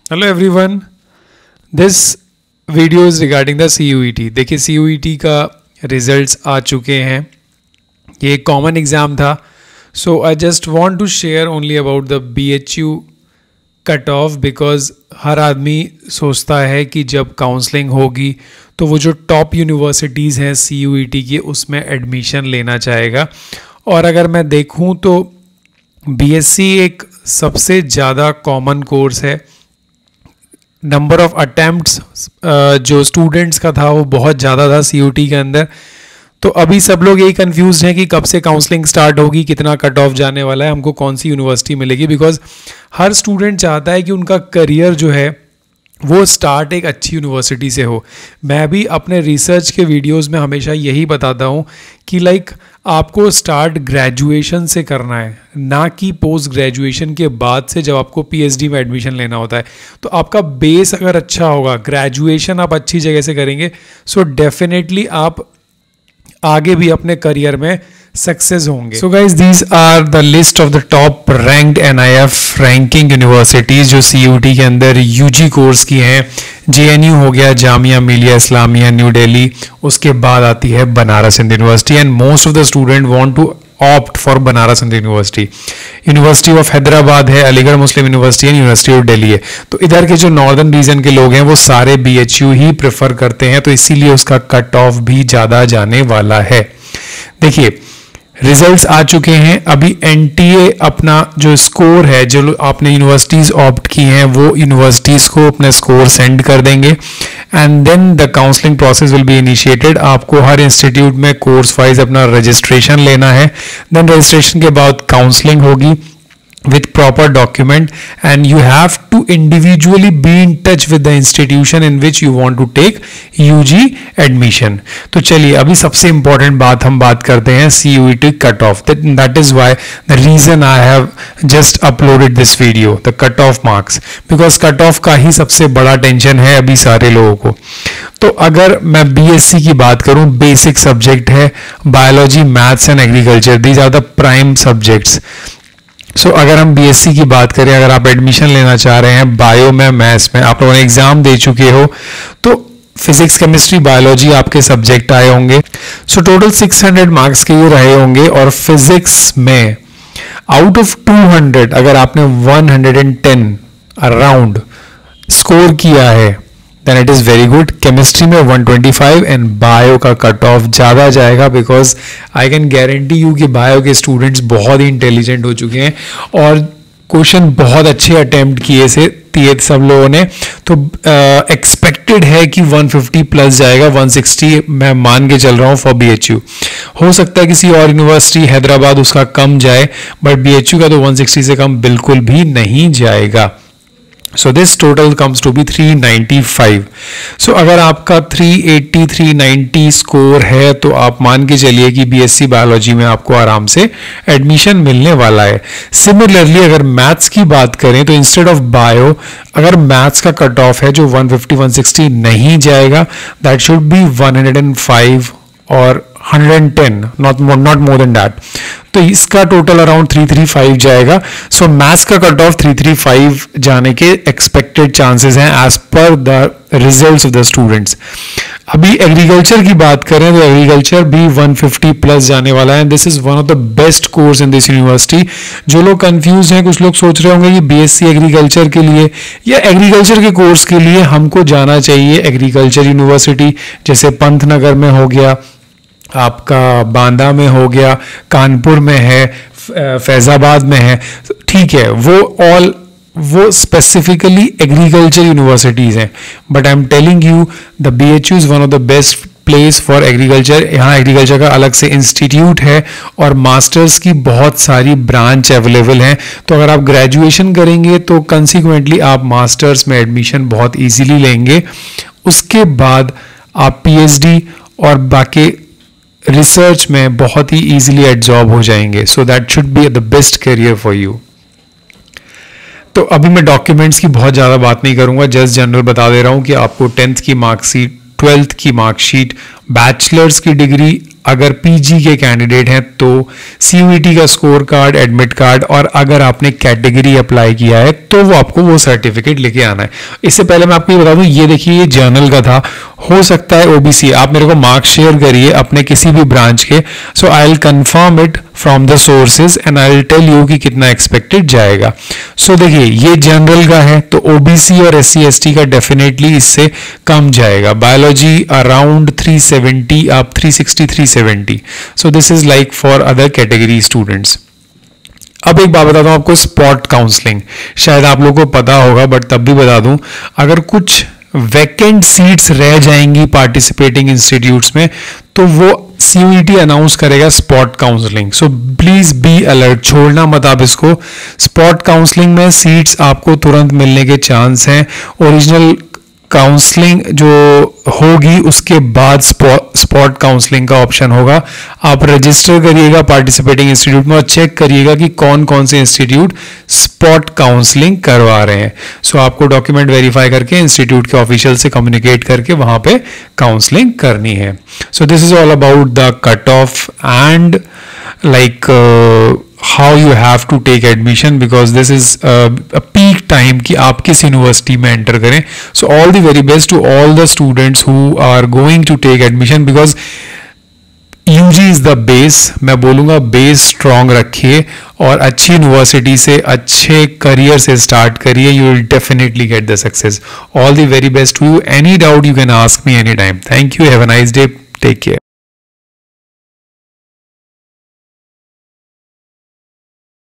Hello everyone, this video is regarding the CUET। देखिए CUET का results आ चुके हैं। ये एक कॉमन एग्ज़ाम था। So I just want to share only about the BHU cut off, because हर आदमी सोचता है कि जब काउंसलिंग होगी तो वो जो टॉप यूनिवर्सिटीज़ हैं CUET की उसमें एडमिशन लेना चाहेगा। और अगर मैं देखूं तो BSc एक सबसे ज़्यादा कॉमन कोर्स है। नंबर ऑफ अटैम्प्ट्स जो स्टूडेंट्स का था वो बहुत ज़्यादा था CUET के अंदर। तो अभी सब लोग यही कंफ्यूज हैं कि कब से काउंसलिंग स्टार्ट होगी, कितना कट ऑफ जाने वाला है, हमको कौन सी यूनिवर्सिटी मिलेगी। बिकॉज हर स्टूडेंट चाहता है कि उनका करियर जो है वो स्टार्ट एक अच्छी यूनिवर्सिटी से हो। मैं भी अपने रिसर्च के वीडियोस में हमेशा यही बताता हूँ कि आपको स्टार्ट ग्रेजुएशन से करना है, ना कि पोस्ट ग्रेजुएशन के बाद से जब आपको PhD में एडमिशन लेना होता है। तो आपका बेस अगर अच्छा होगा, ग्रेजुएशन आप अच्छी जगह से करेंगे, सो डेफिनेटली आप आगे भी अपने करियर में सक्सेस होंगे। So guys, these are the list of the top ranked NIF ranking universities जो CUET के अंदर UG कोर्स की हैं। JNU हो गया, जामिया मिलिया इस्लामिया न्यू दिल्ली, उसके बाद आती है Banaras Hindu University. And most of the student want to opt for Banaras Hindu University. University of Hyderabad है, अलीगढ़ मुस्लिम यूनिवर्सिटी है, यूनिवर्सिटी ऑफ दिल्ली है। तो इधर के जो नॉर्दर्न रीजन के लोग हैं वो सारे BHU ही प्रेफर करते हैं, तो इसीलिए उसका कट ऑफ भी ज़्यादा जाने वाला है। देखिए रिजल्ट्स आ चुके हैं। अभी NTA अपना जो स्कोर है, जो आपने यूनिवर्सिटीज़ ऑप्ट की हैं वो यूनिवर्सिटीज़ को अपने स्कोर सेंड कर देंगे and then the counselling process will be initiated. आपको हर इंस्टीट्यूट में कोर्स वाइज अपना रजिस्ट्रेशन लेना है। देन रजिस्ट्रेशन के बाद काउंसलिंग होगी with proper document and you have to individually be in touch with the institution in which you want to take UG admission। तो चलिए अभी सबसे important बात हम बात करते हैं CUET cut off। that is why the reason I have just uploaded this video, the cut off marks, because cut off का ही सबसे बड़ा टेंशन है अभी सारे लोगों को। तो अगर मैं BSc की बात करूं, बेसिक सब्जेक्ट है biology, maths and agriculture, these are the prime subjects. So अगर हम BSc की बात करें, अगर आप एडमिशन लेना चाह रहे हैं बायो में, मैथ्स में, आप लोगों ने एग्जाम दे चुके हो तो फिजिक्स केमिस्ट्री बायोलॉजी आपके सब्जेक्ट आए होंगे। सो टोटल 600 मार्क्स के ये रहे होंगे। और फिजिक्स में आउट ऑफ 200 अगर आपने 110 अराउंड स्कोर किया है then it is very good. Chemistry में 125 एंड बायो का कट ऑफ ज़्यादा जाएगा, because I can guarantee you कि बायो के स्टूडेंट्स बहुत ही इंटेलिजेंट हो चुके हैं और क्वेश्चन बहुत अच्छे अटेम्प्ट किए सब लोगों ने। तो एक्सपेक्टेड है कि 150 प्लस जाएगा, 160 मैं मान के चल रहा हूँ फॉर BHU। हो सकता है किसी और यूनिवर्सिटी हैदराबाद उसका कम जाए, बट BHU का तो 160 से कम बिल्कुल भी नहीं जाएगा। So this total comes to be 395। So अगर आपका 380 390 स्कोर है तो आप मान के चलिए कि BSc बायोलॉजी में आपको आराम से एडमिशन मिलने वाला है। सिमिलरली अगर मैथ्स की बात करें तो इंस्टेड ऑफ बायो अगर मैथ्स का कट ऑफ है जो 150 160 नहीं जाएगा, दैट शुड बी 105 और 110, नॉट मोर देन दैट। तो इसका टोटल अराउंड 335 जाएगा। सो मैथ्स का कट ऑफ 335 जाने के एक्सपेक्टेड चांसेस हैं as per the results of the students. अभी एग्रीकल्चर की बात करें तो एग्रीकल्चर भी 150 प्लस जाने वाला है। This is one of the best course in this university. जो लोग कंफ्यूज हैं, कुछ लोग सोच रहे होंगे कि BSc एग्रीकल्चर के लिए या एग्रीकल्चर के कोर्स के लिए हमको जाना चाहिए एग्रीकल्चर यूनिवर्सिटी, जैसे पंतनगर में हो गया, आपका बांदा में हो गया, कानपुर में है, फैजाबाद में है। ठीक है, वो स्पेसिफिकली एग्रीकल्चर यूनिवर्सिटीज़ हैं, but I am telling you the BHU is one of the best place for agriculture. यहाँ एग्रीकल्चर का अलग से इंस्टीट्यूट है और मास्टर्स की बहुत सारी ब्रांच अवेलेबल हैं। तो अगर आप ग्रेजुएशन करेंगे तो कंसिक्वेंटली आप मास्टर्स में एडमिशन बहुत ईजीली लेंगे। उसके बाद आप PhD और बाकी रिसर्च में बहुत ही इजीली एब्जॉर्ब हो जाएंगे। So that should be the best career for you. तो अभी मैं डॉक्यूमेंट्स की बहुत ज़्यादा बात नहीं करूंगा, जस्ट जनरल बता दे रहा हूं कि आपको 10th की मार्कशीट, 12th की मार्कशीट, बैचलर्स की डिग्री अगर पीजी के कैंडिडेट हैं तो CUET का स्कोर कार्ड, एडमिट कार्ड, और अगर आपने कैटेगरी अप्लाई किया है तो वो आपको वो सर्टिफिकेट लेके आना है। इससे पहले मैं आपको ये बता दूं, ये देखिए ये जर्नल का था, हो सकता है OBC। आप मेरे को मार्क शेयर करिए अपने किसी भी ब्रांच के, so I will confirm it from the sources and I will tell you कि कितना एक्सपेक्टेड जाएगा। सो देखिए ये जनरल का है तो OBC और SC ST का डेफिनेटली इससे कम जाएगा। बायोलॉजी अराउंड 370, आप 360 370। So this is like for other category students. अब एक बात बताता हूं आपको, स्पॉट काउंसलिंग शायद आप लोगों को पता होगा बट तब भी बता दूं, अगर कुछ वैकेंट सीट्स रह जाएंगी पार्टिसिपेटिंग इंस्टीट्यूट्स में तो वो CUET अनाउंस करेगा spot counselling. So please be alert, छोड़ना मत आप इसको। स्पॉट काउंसलिंग में सीट्स आपको तुरंत मिलने के चांस हैं। ओरिजिनल काउंसलिंग जो होगी उसके बाद स्पॉट काउंसलिंग का ऑप्शन होगा। आप रजिस्टर करिएगा पार्टिसिपेटिंग इंस्टीट्यूट में और चेक करिएगा कि कौन कौन से इंस्टीट्यूट स्पॉट काउंसलिंग करवा रहे हैं। सो आपको डॉक्यूमेंट वेरीफाई करके इंस्टीट्यूट के ऑफिशियल से कम्युनिकेट करके वहां पे काउंसलिंग करनी है। So this is all about the cut off and like how you have to take admission, because this is a peak time कि आप किस यूनिवर्सिटी में एंटर करें। so all the very best to all the students who are going to take admission, because UG is the base। मैं बोलूँगा base strong रखिए और अच्छी यूनिवर्सिटी से अच्छे करियर से स्टार्ट करिए, you will definitely get the success। all the very best to you। any doubt you can ask me anytime। thank you, have a nice day, take care।